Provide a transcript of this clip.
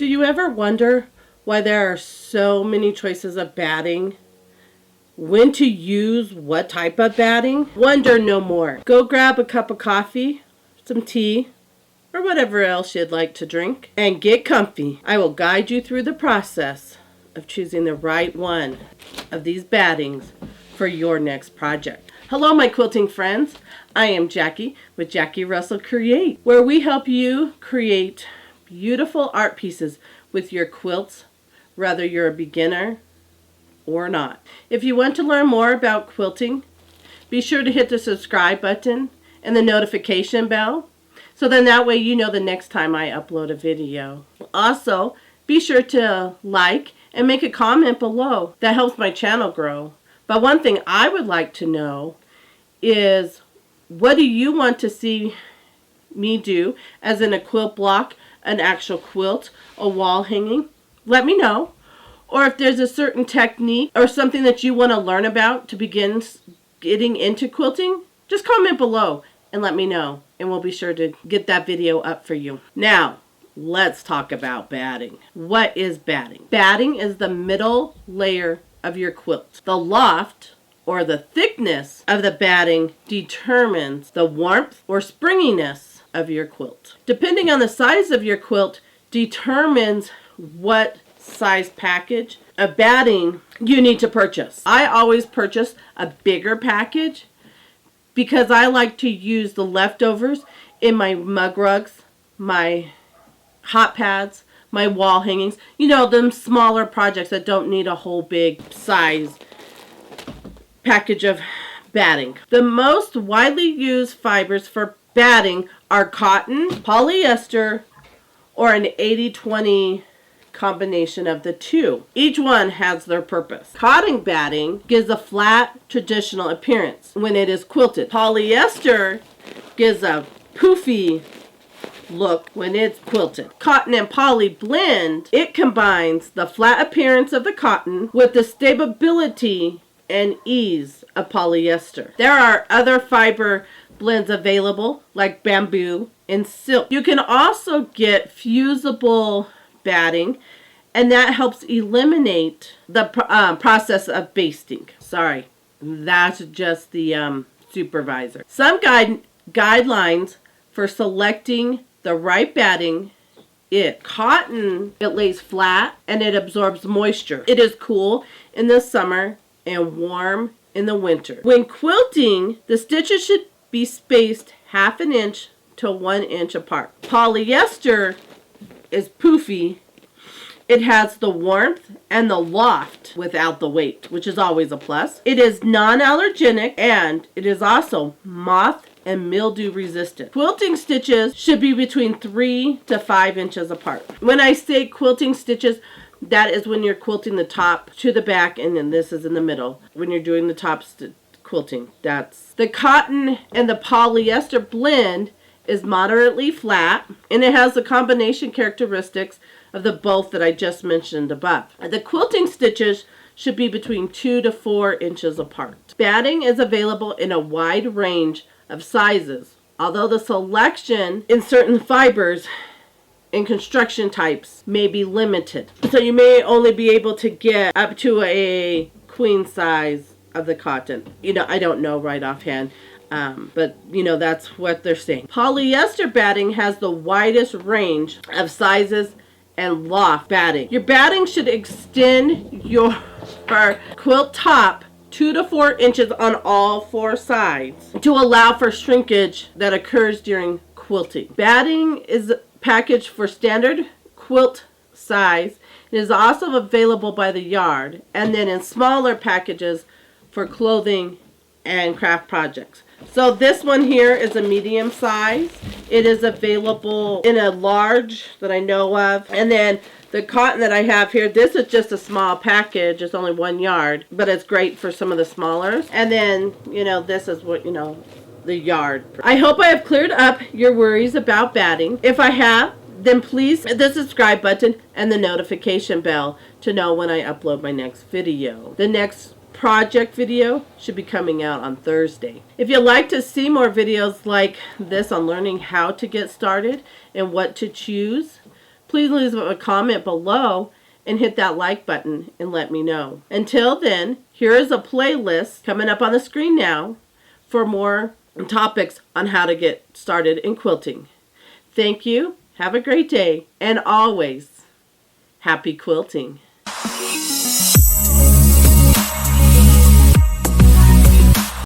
Do you ever wonder why there are so many choices of batting? When to use what type of batting? Wonder no more. Go grab a cup of coffee, some tea, or whatever else you'd like to drink, and get comfy. I will guide you through the process of choosing the right one of these battings for your next project. Hello, my quilting friends. I am Jackie with Jackie Russell Create, where we help you create beautiful art pieces with your quilts, whether you're a beginner or not. If you want to learn more about quilting, be sure to hit the subscribe button and the notification bell, so then that way you know the next time I upload a video. Also, be sure to like and make a comment below. That helps my channel grow. But one thing I would like to know is, what do you want to see me do, as in a quilt block, an actual quilt, a wall hanging? Let me know. Or if there's a certain technique or something that you want to learn about to begin getting into quilting, just comment below and let me know, and we'll be sure to get that video up for you. Now, let's talk about batting. What is batting? Batting is the middle layer of your quilt. The loft, or the thickness of the batting, determines the warmth or springiness of your quilt. Depending on the size of your quilt, determines what size package of batting you need to purchase. I always purchase a bigger package because I like to use the leftovers in my mug rugs, my hot pads, my wall hangings. You know, them smaller projects that don't need a whole big size package of batting. The most widely used fibers for batting are cotton, polyester, or an 80-20 combination of the two. Each one has their purpose. Cotton batting gives a flat, traditional appearance when it is quilted. Polyester gives a poofy look when it's quilted. Cotton and poly blend. It combines the flat appearance of the cotton with the stability and ease of polyester. There are other fiber blends available, like bamboo and silk. You can also get fusible batting, and that helps eliminate the process of basting. Sorry, that's just the supervisor. Some guidelines for selecting the right batting. Cotton, it lays flat and it absorbs moisture. It is cool in the summer and warm in the winter. When quilting, the stitches should be spaced 1/2 inch to 1 inch apart. Polyester is poofy. It has the warmth and the loft without the weight, which is always a plus. It is non-allergenic, and it is also moth and mildew resistant. Quilting stitches should be between 3 to 5 inches apart. When I say quilting stitches, that is when you're quilting the top to the back, and then this is in the middle when you're doing the top quilting. That's the cotton and the polyester blend is moderately flat, and it has the combination characteristics of the both that I just mentioned above. The quilting stitches should be between 2 to 4 inches apart. Batting is available in a wide range of sizes, although the selection in certain fibers and construction types may be limited. So you may only be able to get up to a queen size of the cotton. You know, I don't know right offhand. But, you know, that's what they're saying. Polyester batting has the widest range of sizes and loft batting. Your batting should extend your quilt top 2 to 4 inches on all 4 sides to allow for shrinkage that occurs during quilting. Batting is packaged for standard quilt size. It is also available by the yard, and then in smaller packages for clothing and craft projects. So this one here is a medium size. It is available in a large that I know of. And then the cotton that I have here, this is just a small package. It's only 1 yard, but it's great for some of the smallers. And then, you know, this is what, you know, the yard. I hope I have cleared up your worries about batting. If I have, then please hit the subscribe button and the notification bell to know when I upload my next video. The next project video should be coming out on Thursday. If you'd like to see more videos like this on learning how to get started and what to choose, please leave a comment below and hit that like button and let me know. Until then, here is a playlist coming up on the screen now for more topics on how to get started in quilting. Thank you, have a great day, and always happy quilting.